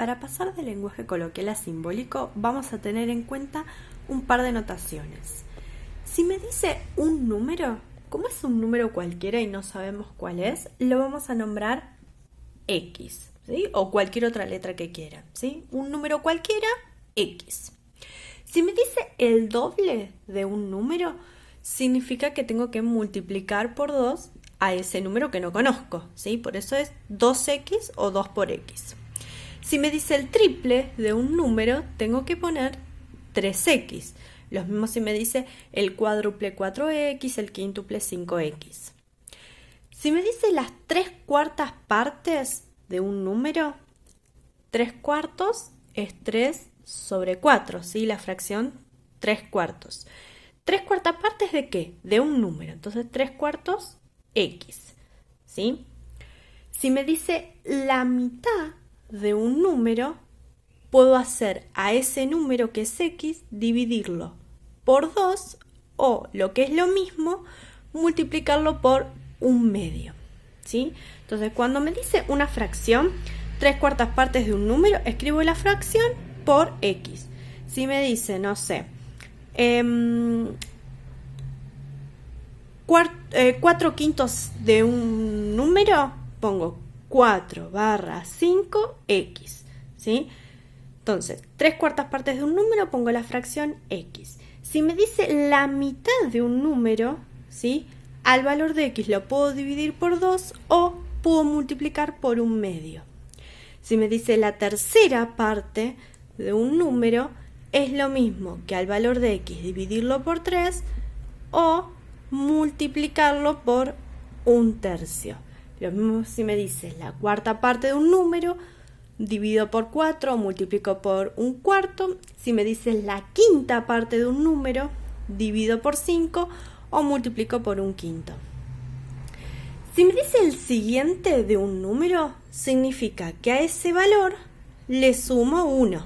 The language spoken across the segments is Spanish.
para pasar del lenguaje coloquial a simbólico, vamos a tener en cuenta un par de notaciones. Si me dice un número, como es un número cualquiera y no sabemos cuál es, lo vamos a nombrar X, ¿sí? O cualquier otra letra que quiera, ¿sí? Un número cualquiera, X. Si me dice el doble de un número, significa que tengo que multiplicar por 2 a ese número que no conozco, ¿sí? Por eso es 2x o 2 por x. Si me dice el triple de un número, tengo que poner 3x. Lo mismo si me dice el cuádruple 4x, el quíntuple 5x. Si me dice las 3/4 partes de un número, 3/4 es 3 sobre 4, ¿sí? La fracción 3/4. 3/4 partes de qué? De un número. Entonces 3/4 x, ¿sí? Si me dice la mitad de un número, puedo hacer a ese número que es x, dividirlo por 2 o, lo que es lo mismo, multiplicarlo por un medio, ¿sí? Entonces, cuando me dice una fracción, 3/4 partes de un número, escribo la fracción por x. Si me dice, no sé, 4/5 de un número, pongo 4/5x, ¿sí? Entonces, 3/4 partes de un número, pongo la fracción x. Si me dice la mitad de un número, ¿sí? Al valor de x lo puedo dividir por 2 o puedo multiplicar por un medio. Si me dice la tercera parte de un número, es lo mismo que al valor de x dividirlo por 3 o multiplicarlo por un tercio. Lo mismo si me dice la cuarta parte de un número, divido por 4 o multiplico por un cuarto. Si me dice la quinta parte de un número, divido por 5 o multiplico por un quinto. Si me dice el siguiente de un número, significa que a ese valor le sumo 1.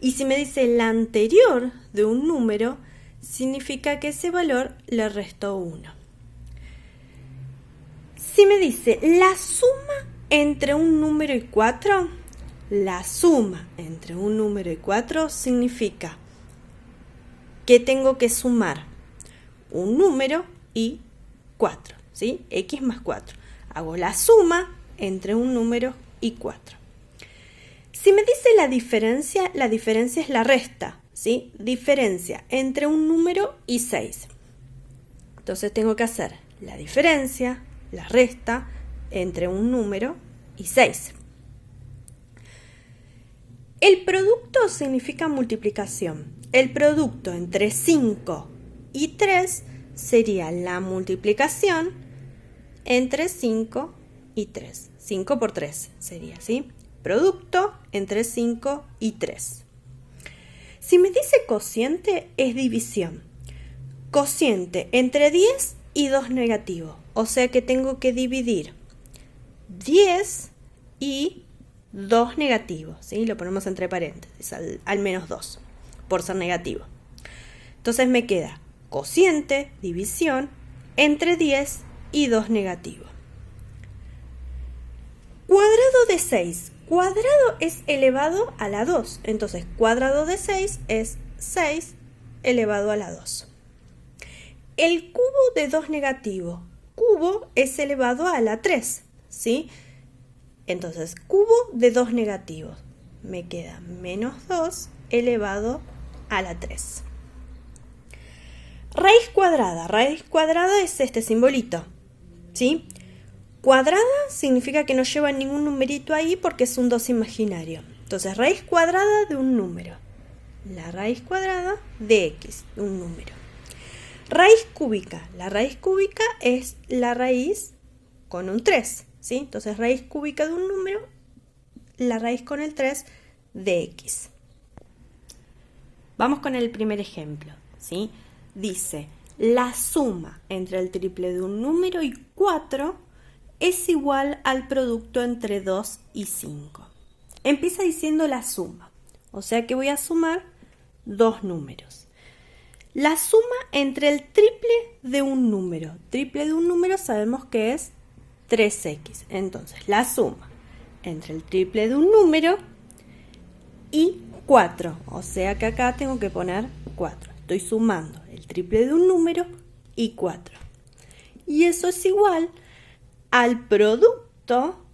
Y si me dice el anterior de un número, significa que ese valor le resto 1. Si me dice la suma entre un número y 4, la suma entre un número y 4 significa que tengo que sumar un número y 4, ¿sí? X más 4. Hago la suma entre un número y 4. Si me dice la diferencia es la resta, ¿sí? Diferencia entre un número y 6. Entonces tengo que hacer la diferencia, la resta entre un número y 6. El producto significa multiplicación. El producto entre 5 y 3 sería la multiplicación entre 5 y 3. 5 por 3 sería, ¿sí? Producto entre 5 y 3. Si me dice cociente, es división. Cociente entre 10 y 2 negativo. O sea que tengo que dividir 10 y 2 negativo, ¿sí? Lo ponemos entre paréntesis, al menos 2, por ser negativo. Entonces me queda cociente, división, entre 10 y 2 negativo. Cuadrado de 6. Cuadrado es elevado a la 2. Entonces, cuadrado de 6 es 6 elevado a la 2. El cubo de 2 negativo. Cubo es elevado a la 3, ¿sí? Entonces, cubo de 2 negativos. Me queda menos 2 elevado a la 3. Raíz cuadrada. Raíz cuadrada es este simbolito, ¿sí? Cuadrada significa que no lleva ningún numerito ahí porque es un 2 imaginario. Entonces, raíz cuadrada de un número. La raíz cuadrada de x, un número. Raíz cúbica. La raíz cúbica es la raíz con un 3, ¿sí? Entonces, raíz cúbica de un número, la raíz con el 3 de x. Vamos con el primer ejemplo, ¿sí? Dice, la suma entre el triple de un número y 4 es igual al producto entre 2 y 5. Empieza diciendo la suma, o sea que voy a sumar dos números. La suma entre el triple de un número. Triple de un número sabemos que es 3x. Entonces, la suma entre el triple de un número y 4. O sea que acá tengo que poner 4. Estoy sumando el triple de un número y 4. Y eso es igual al producto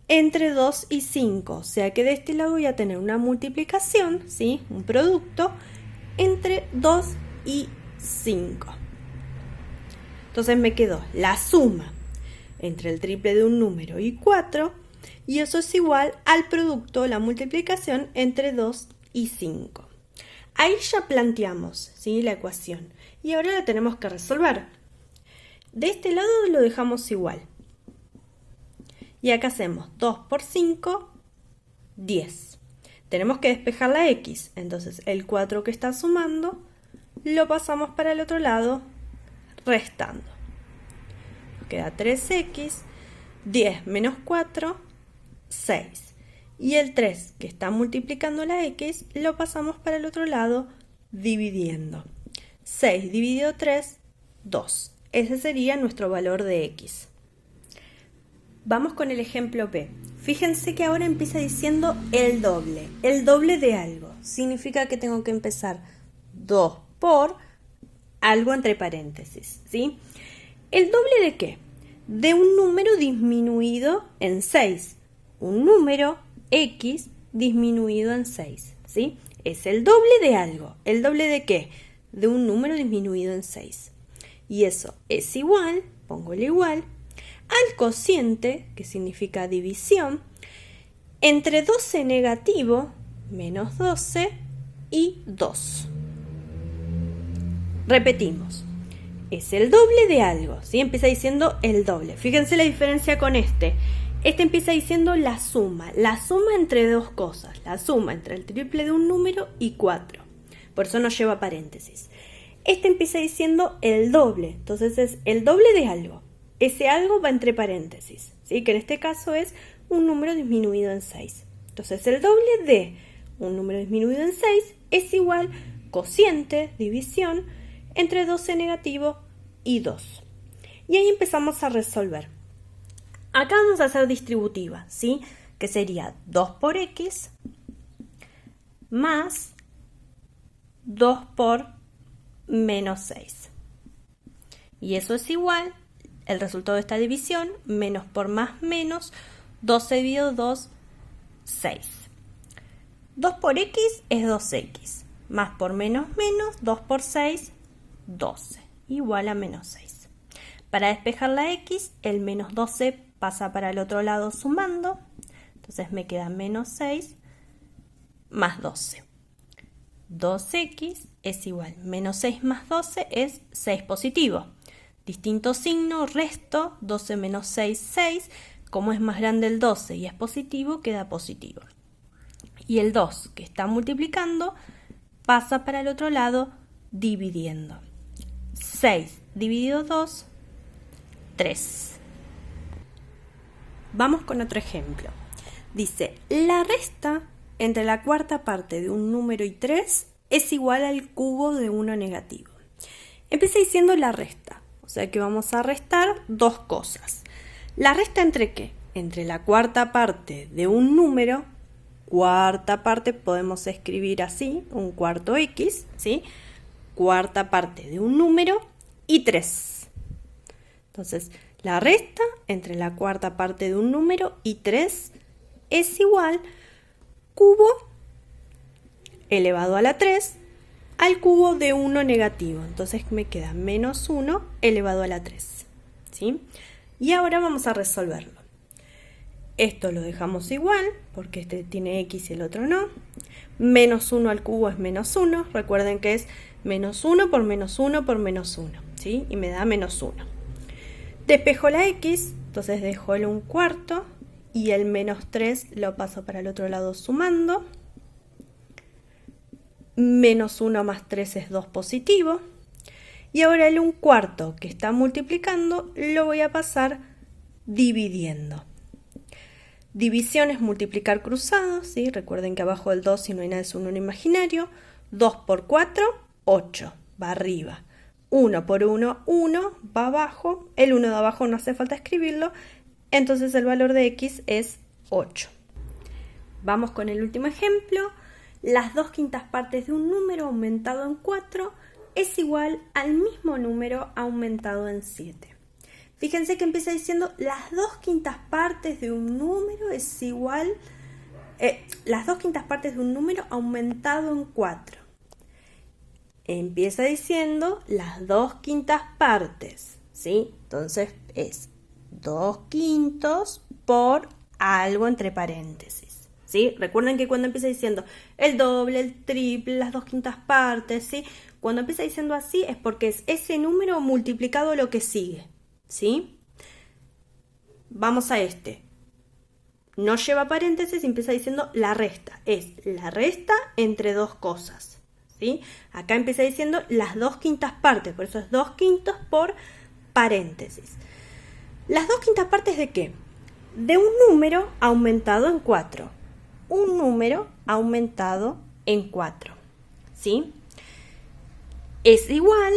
entre 2 y 5. O sea que de este lado voy a tener una multiplicación, ¿sí? Un producto entre 2 y 5. Entonces me quedó la suma entre el triple de un número y 4, y eso es igual al producto, la multiplicación entre 2 y 5. Ahí ya planteamos, ¿sí?, la ecuación, y ahora la tenemos que resolver. De este lado lo dejamos igual. Y acá hacemos 2 por 5, 10. Tenemos que despejar la x, entonces el 4 que está sumando lo pasamos para el otro lado, restando. Nos queda 3x, 10 menos 4, 6. Y el 3 que está multiplicando la x lo pasamos para el otro lado, dividiendo. 6 dividido 3, 2. Ese sería nuestro valor de x. Vamos con el ejemplo B. Fíjense que ahora empieza diciendo el doble de algo. Significa que tengo que empezar 2 por algo entre paréntesis, ¿sí? ¿El doble de qué? De un número disminuido en 6. Un número x disminuido en 6, ¿sí? Es el doble de algo. ¿El doble de qué? De un número disminuido en 6. Y eso es igual, pongo el igual, al cociente, que significa división, entre 12 negativo menos 12 y 2. Repetimos, es el doble de algo, ¿sí? Empieza diciendo el doble. Fíjense la diferencia con este. Este empieza diciendo la suma entre dos cosas, la suma entre el triple de un número y 4. Por eso no lleva paréntesis. Este empieza diciendo el doble, entonces es el doble de algo. Ese algo va entre paréntesis, ¿sí? Que en este caso es un número disminuido en 6. Entonces el doble de un número disminuido en 6 es igual cociente, división, entre 12 negativo y 2. Y ahí empezamos a resolver. Acá vamos a hacer distributiva, ¿sí? Que sería 2 por x más 2 por menos 6. Y eso es igual, el resultado de esta división, menos por más menos, 12 dividido 2, 6. 2 por x es 2x, más por menos menos, 2 por 6, 12, igual a menos 6. Para despejar la x, el menos 12 pasa para el otro lado sumando, entonces me queda menos 6 más 12. 2x es igual, menos 6 más 12 es 6 positivo. Distinto signo, resto, 12 menos 6, 6. Como es más grande el 12 y es positivo, queda positivo. Y el 2 que está multiplicando pasa para el otro lado dividiendo. 6 dividido 2, 3. Vamos con otro ejemplo. Dice, la resta entre la cuarta parte de un número y 3 es igual al cubo de 1 negativo. Empieza diciendo la resta, o sea que vamos a restar dos cosas. ¿La resta entre qué? Entre la cuarta parte de un número, cuarta parte podemos escribir así, un cuarto x, ¿sí? Cuarta parte de un número y 3. Entonces, la resta entre la cuarta parte de un número y 3 es igual cubo elevado a la 3 al cubo de 1 negativo. Entonces me queda menos 1 elevado a la 3, ¿sí? Y ahora vamos a resolverlo. Esto lo dejamos igual, porque este tiene x y el otro no. Menos 1 al cubo es menos 1. Recuerden que es menos 1 por menos 1 por menos 1, ¿sí? Y me da menos 1. Despejo la x, entonces dejo el 1/4 y el menos 3 lo paso para el otro lado sumando. Menos 1 más 3 es 2 positivo. Y ahora el 1/4 que está multiplicando lo voy a pasar dividiendo. División es multiplicar cruzados, ¿sí? Recuerden que abajo del 2, si no hay nada, es un 1 imaginario. 2 por 4, 8, va arriba. 1 por 1, 1, va abajo. El 1 de abajo no hace falta escribirlo. Entonces el valor de x es 8. Vamos con el último ejemplo. las 2/5 partes de un número aumentado en 4 es igual al mismo número aumentado en 7. Fíjense que empieza diciendo las 2/5 partes de un número es igual, las 2/5 partes de un número aumentado en 4. Empieza diciendo las 2/5 partes, ¿sí? Entonces es 2/5 por algo entre paréntesis, ¿sí? Recuerden que cuando empieza diciendo el doble, el triple, las 2/5 partes, ¿sí? Cuando empieza diciendo así es porque es ese número multiplicado lo que sigue, ¿sí? Vamos a este. No lleva paréntesis y empieza diciendo la resta. Es la resta entre dos cosas, ¿sí? Acá empieza diciendo las 2/5 partes, por eso es 2/5 por paréntesis. ¿Las 2/5 partes de qué? De un número aumentado en 4. Un número aumentado en 4, ¿sí? Es igual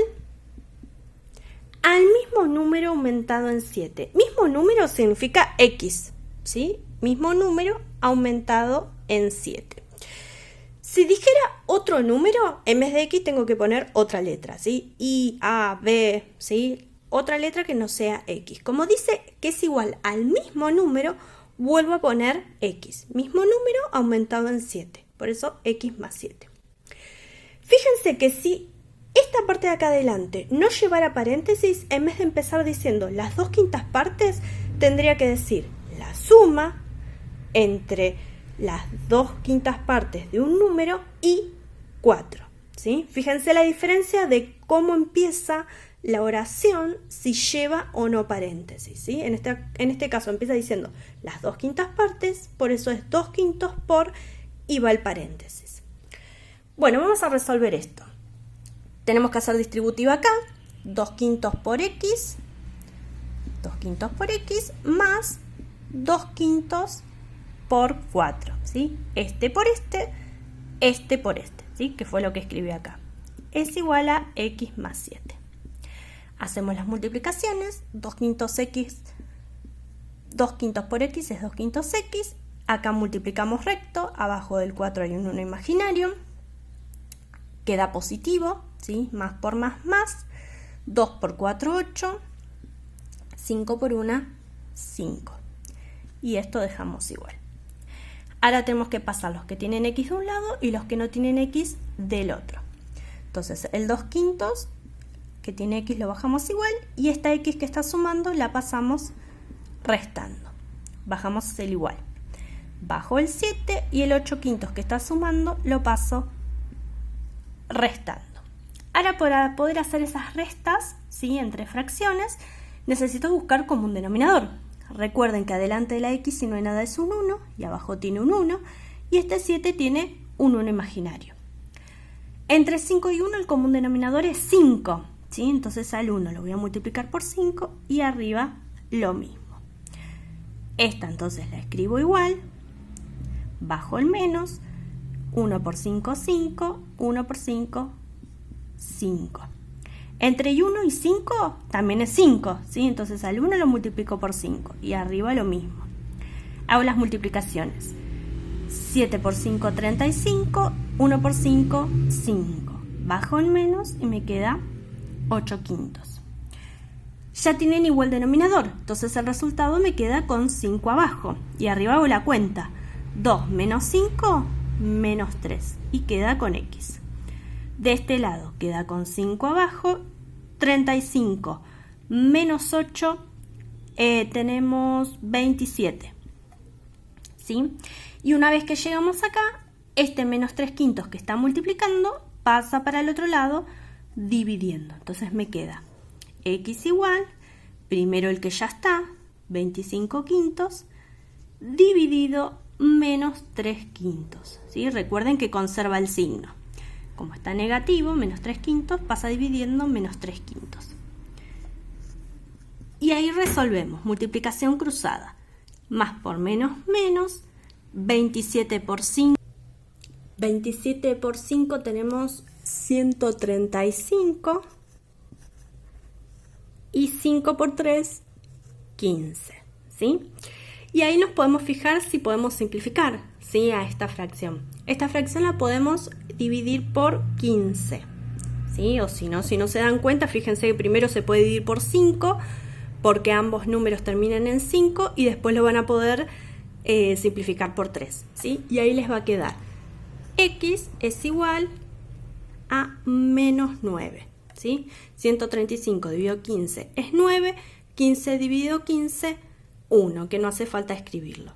al mismo número aumentado en 7. Mismo número significa X, ¿sí? Mismo número aumentado en 7. Si dijera otro número, en vez de X tengo que poner otra letra, ¿sí? I, A, B, ¿sí? Otra letra que no sea X. Como dice que es igual al mismo número, vuelvo a poner X. Mismo número aumentado en 7. Por eso X más 7. Fíjense que si esta parte de acá adelante no llevara paréntesis, en vez de empezar diciendo las 2/5 partes, tendría que decir la suma entre las 2/5 partes de un número y 4, ¿sí? Fíjense la diferencia de cómo empieza la oración si lleva o no paréntesis, ¿sí? En este caso empieza diciendo las 2/5 partes, por eso es 2/5 por y va el paréntesis. Bueno, vamos a resolver esto. Tenemos que hacer distributiva acá, 2/5 por X, 2/5 por X más 2/5 por 4, ¿sí? Este por este por este, ¿sí? Que fue lo que escribí acá. Es igual a X más 7. Hacemos las multiplicaciones, 2/5x, 2/5 por X es 2/5x. Acá multiplicamos recto, abajo del 4 hay un 1 imaginario. Queda positivo, ¿sí? Más por más, más. 2 por 4, 8. 5 por 1, 5. Y esto dejamos igual. Ahora tenemos que pasar los que tienen X de un lado y los que no tienen X del otro. Entonces, el 2/5 que tiene X lo bajamos igual y esta X que está sumando la pasamos restando. Bajamos el igual. Bajo el 7 y el 8/5 que está sumando lo paso restando. Ahora, para poder hacer esas restas, ¿sí? Entre fracciones, necesito buscar común denominador. Recuerden que adelante de la X, si no hay nada, es un 1 y abajo tiene un 1 y este 7 tiene un 1 imaginario. Entre 5 y 1 el común denominador es 5, ¿sí? Entonces al 1 lo voy a multiplicar por 5 y arriba lo mismo. Esta entonces la escribo igual, bajo el menos, 1 por 5, 5, 1 por 5, 5. Entre 1 y 5 también es 5, ¿sí? Entonces al 1 lo multiplico por 5 y arriba lo mismo. Hago las multiplicaciones. 7 por 5, 35, 1 por 5, 5. Bajo el menos y me queda 8/5. Ya tienen igual denominador, entonces el resultado me queda con 5 abajo. Y arriba hago la cuenta. 2 menos 5, menos 3. Y queda con X. De este lado queda con 5 abajo, 35 menos 8, tenemos 27, ¿sí? Y una vez que llegamos acá, este menos 3/5 que está multiplicando pasa para el otro lado dividiendo. Entonces me queda X igual, primero el que ya está, 25/5, dividido menos 3/5, ¿sí? Recuerden que conserva el signo. Como está negativo, menos 3/5 pasa dividiendo menos 3/5. Y ahí resolvemos. Multiplicación cruzada. Más por menos, menos. 27 por 5. 27 por 5 tenemos 135. Y 5 por 3, 15. ¿Sí? Y ahí nos podemos fijar si podemos simplificar. ¿sí? A esta fracción. Esta fracción la podemos dividir por 15, ¿sí? O si no se dan cuenta, fíjense que primero se puede dividir por 5, porque ambos números terminan en 5, y después lo van a poder simplificar por 3, ¿sí? Y ahí les va a quedar x es igual a menos 9, ¿sí? 135 dividido 15 es 9, 15 dividido 15, 1, que no hace falta escribirlo.